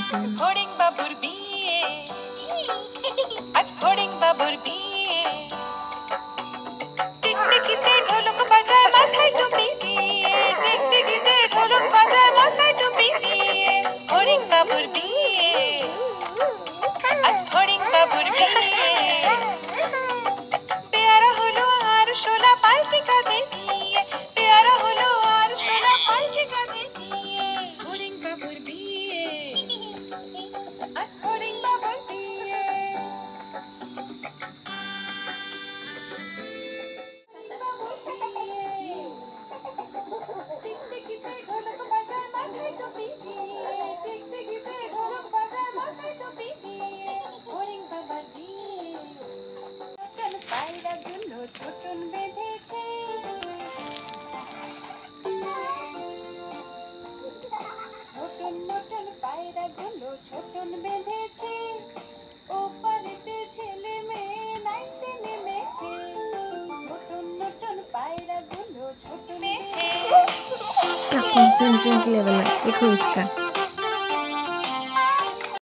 ফড়িং বাবুর বিয়ে, আজ ফড়িং বাবুর বিয়ে। টিকটিকিতে ঢোলক বাজায় মাথায় টুপি দিয়ে, টিকটিকিতে ঢোলক বাজায় মাথায় টুপি দিয়ে। ফড়িং বাবুর বিয়ে, আজ ফড়িং বাবুর বিয়ে। পেয়ারা হলো আর সোনা পালকি কাঁধে দিয়ে, পেয়ারা হলো আর সোনা পালকি কাঁধে দিয়ে। ফড়িং বাবুর বিয়ে, আজ ফড়িং বাবুর বিয়ে। টিকটিকিতে ঢোলক বাজায় মাথায় টুপি দিয়ে, টিকটিকিতে ঢোলক বাজায় মাথায় টুপি দিয়ে। ফড়িং বাবার বিয়ে। নতুন পায়রাগুলো ছোটন বেঁধেছে, নতুন নতুন পায়রাগুলো ছোটন বেঁধেছে। ওপারেতে ছেলে মেয়ে নাইতে নেমেছে, নতুন নতুন পায়রাগুলো ছোটন বেঁধেছে। कॉन्सेंट्रेट लेवल है देखो इसका।